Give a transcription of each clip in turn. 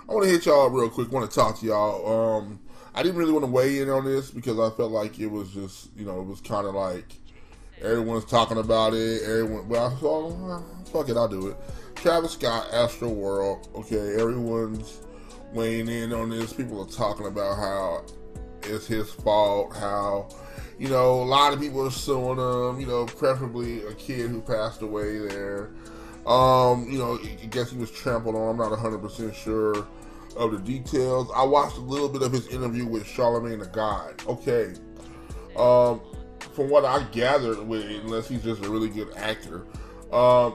I want to hit y'all up real quick. Want to talk to y'all. I didn't really want to weigh in on this because I felt like it was just, it was kind of like everyone's talking about it. Everyone, fuck it, I'll do it. Travis Scott, Astroworld. Okay, everyone's weighing in on this. People are talking about how it's his fault. How, a lot of people are suing him. Preferably a kid who passed away there. I guess he was trampled on. I'm not 100% sure of the details. I watched a little bit of his interview with Charlamagne the God. Okay. From what I gathered, unless he's just a really good actor,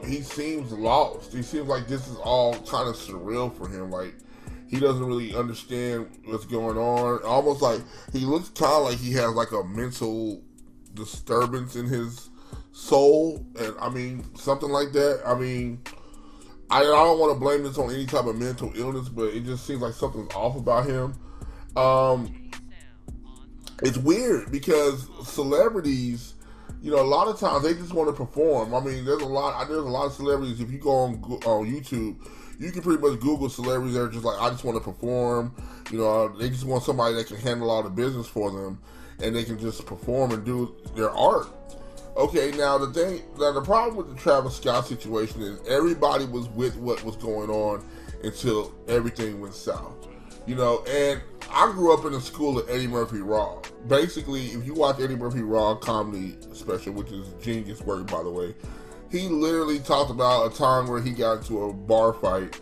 he seems lost. He seems like this is all kind of surreal for him. Like, he doesn't really understand what's going on. Almost like he looks kind of like he has like a mental disturbance in his soul, and something like that. I don't want to blame this on any type of mental illness, but it just seems like something's off about him. It's weird because celebrities, a lot of times they just want to perform. There's a lot of celebrities. If you go on YouTube, you can pretty much Google celebrities that are just like, I just want to perform. They just want somebody that can handle all the business for them, and they can just perform and do their art. Okay, now the problem with the Travis Scott situation is everybody was with what was going on until everything went south. And I grew up in the school of Eddie Murphy Raw. Basically, if you watch Eddie Murphy Raw comedy special, which is genius work, by the way, he literally talked about a time where he got into a bar fight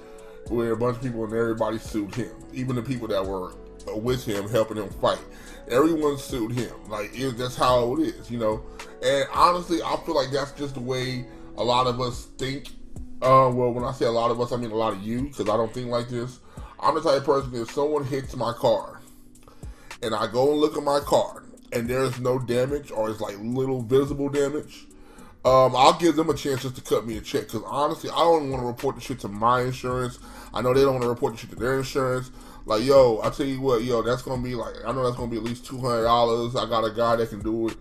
where a bunch of people and everybody sued him. Even the people that were with him, helping him fight. Everyone sued him. That's how it is, And honestly, I feel like that's just the way a lot of us think. Well, when I say a lot of us, I mean a lot of you, because I don't think like this. I'm the type of person that if someone hits my car, and I go and look at my car, and there's no damage, or it's like little visible damage, I'll give them a chance just to cut me a check. Because honestly, I don't want to report the shit to my insurance. I know they don't want to report the shit to their insurance. Like, yo, I tell you what, that's gonna be like, I know that's gonna be at least $200. I got a guy that can do it.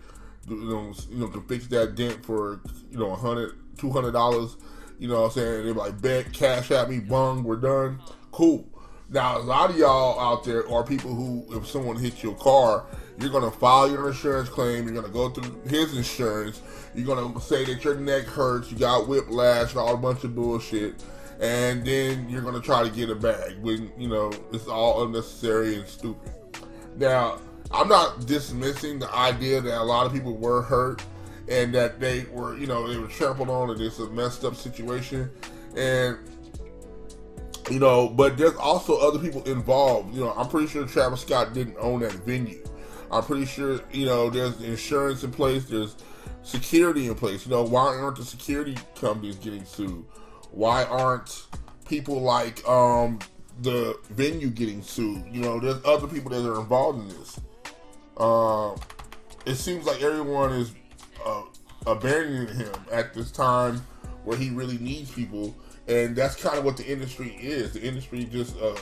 Can fix that dent for $100, $200. You know what I'm saying? They're like, bet, cash at me, bung, we're done. Cool. Now, a lot of y'all out there are people who, if someone hits your car, you're going to file your insurance claim. You're going to go through his insurance. You're going to say that your neck hurts. You got whiplash and all a bunch of bullshit. And then you're going to try to get it back when, it's all unnecessary and stupid. Now, I'm not dismissing the idea that a lot of people were hurt and that they were, they were trampled on and it's a messed up situation. And but there's also other people involved. I'm pretty sure Travis Scott didn't own that venue. I'm pretty sure, there's insurance in place, there's security in place. Why aren't the security companies getting sued? Why aren't people like the venue getting sued? There's other people that are involved in this. It seems like everyone is abandoning him at this time where he really needs people. And that's kind of what the industry is. The industry is just a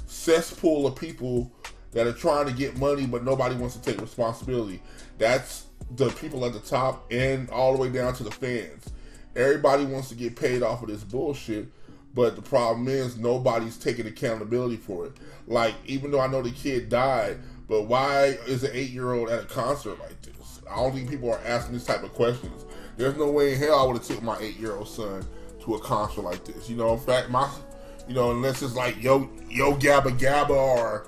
cesspool of people that are trying to get money, but nobody wants to take responsibility. That's the people at the top and all the way down to the fans. Everybody wants to get paid off of this bullshit, but the problem is nobody's taking accountability for it. Like, even though I know the kid died, but why is an 8-year-old at a concert like this? I don't think people are asking this type of questions. There's no way in hell I would have took my 8-year-old son to a concert like this. In fact, unless it's like Yo Gabba Gabba or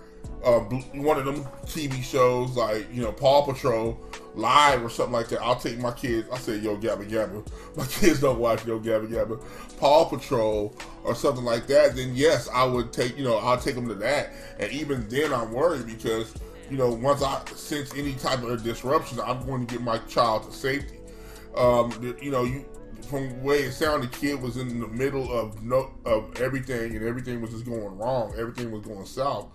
one of them TV shows like, Paw Patrol Live or something like that, I'll take my kids. I say Yo Gabba Gabba. My kids don't watch Yo Gabba Gabba. Paw Patrol or something like that, then yes, I would take, I'll take them to that. And even then I'm worried because, once I sense any type of disruption, I'm going to get my child to safety. From the way it sounded, the kid was in the middle of everything, and everything was just going wrong. Everything was going south.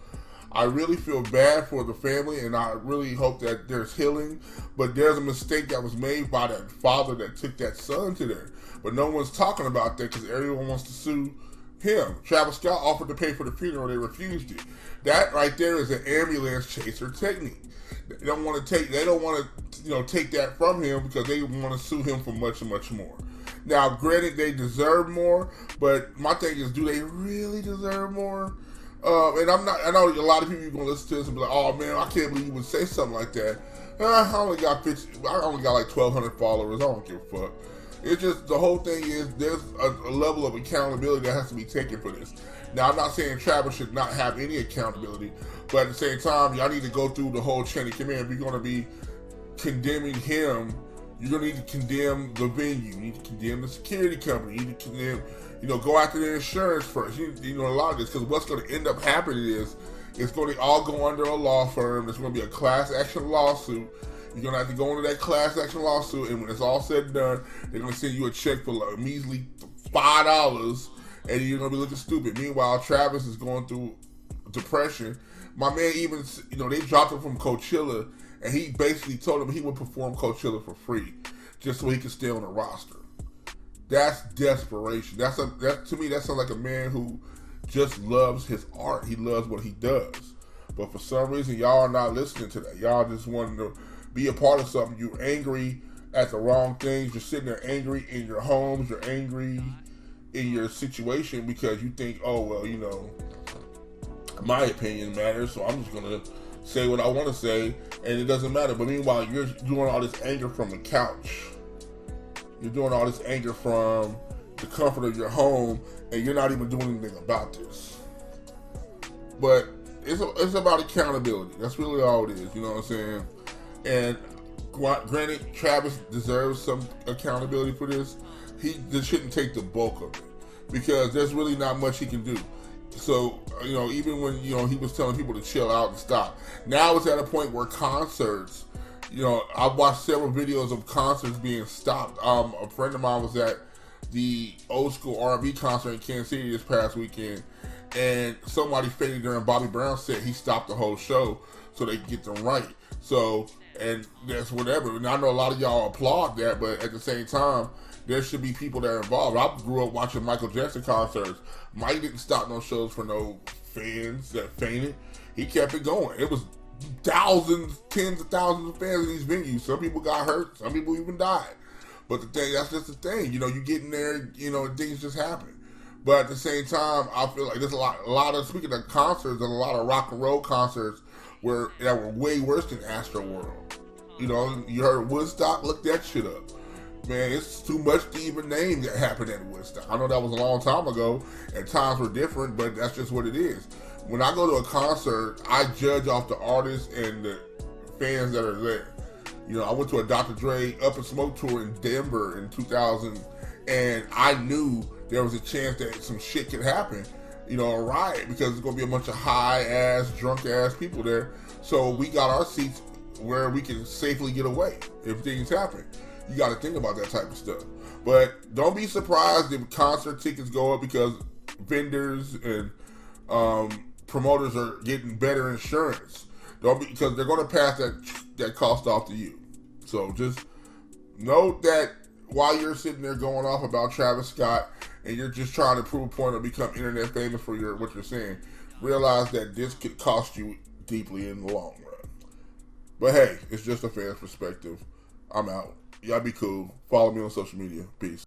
I really feel bad for the family, and I really hope that there's healing. But there's a mistake that was made by that father that took that son to there. But no one's talking about that because everyone wants to sue him. Travis Scott offered to pay for the funeral. They refused it. That right there is an ambulance chaser technique. They don't want to take that from him because they want to sue him for much, much more. Now, granted, they deserve more, but my thing is, do they really deserve more? And I know a lot of people are gonna listen to this and be like, "Oh man, I can't believe you would say something like that." I only got like 1,200 followers. I don't give a fuck. It's just the whole thing is there's a level of accountability that has to be taken for this. Now I'm not saying Travis should not have any accountability, but at the same time, y'all need to go through the whole chain of command. If you're gonna be condemning him, you're gonna need to condemn the venue. You need to condemn the security company. You need to condemn, go after the insurance first. You know a lot of this, because what's gonna end up happening is it's going to all go under a law firm. There's going to be a class action lawsuit. You're going to have to go into that class action lawsuit, and when it's all said and done, they're going to send you a check for like a measly $5, and you're going to be looking stupid. Meanwhile, Travis is going through depression. My man even, they dropped him from Coachella, and he basically told him he would perform Coachella for free, just so he could stay on the roster. That's desperation. To me, that sounds like a man who just loves his art. He loves what he does. But for some reason, y'all are not listening to that. Y'all just wanting to be a part of something. You're angry at the wrong things. You're sitting there angry in your homes. You're angry in your situation because you think, oh, well, my opinion matters, so I'm just going to say what I want to say, and it doesn't matter. But meanwhile, you're doing all this anger from the couch. You're doing all this anger from the comfort of your home, and you're not even doing anything about this. But it's about accountability. That's really all it is, you know what I'm saying? And granted, Travis deserves some accountability for this. He just shouldn't take the bulk of it, because there's really not much he can do. So, even when, he was telling people to chill out and stop. Now it's at a point where concerts, I've watched several videos of concerts being stopped. A friend of mine was at the old school R&B concert in Kansas City this past weekend, and somebody fainted during Bobby Brown's set. He stopped the whole show so they could get them right. So, and that's whatever. And I know a lot of y'all applaud that, but at the same time, there should be people that are involved. I grew up watching Michael Jackson concerts. Mike didn't stop no shows for no fans that fainted. He kept it going. It was thousands, tens of thousands of fans in these venues. Some people got hurt. Some people even died. But that's just the thing. You get in there, and things just happen. But at the same time, I feel like there's a lot of, speaking of concerts, there's a lot of rock and roll concerts that were way worse than Astroworld. You heard Woodstock? Look that shit up. Man, it's too much to even name that happened at Woodstock. I know that was a long time ago, and times were different, but that's just what it is. When I go to a concert, I judge off the artists and the fans that are there. I went to a Dr. Dre Up in Smoke tour in Denver in 2000, and I knew there was a chance that some shit could happen, a riot, because there's going to be a bunch of high-ass, drunk-ass people there. So we got our seats where we can safely get away if things happen. You got to think about that type of stuff. But don't be surprised if concert tickets go up because vendors and promoters are getting better insurance. Because they're going to pass that cost off to you. So just note that while you're sitting there going off about Travis Scott and you're just trying to prove a point or become internet famous for what you're saying, realize that this could cost you deeply in the long run. But hey, it's just a fan's perspective. I'm out. Y'all be cool. Follow me on social media. Peace.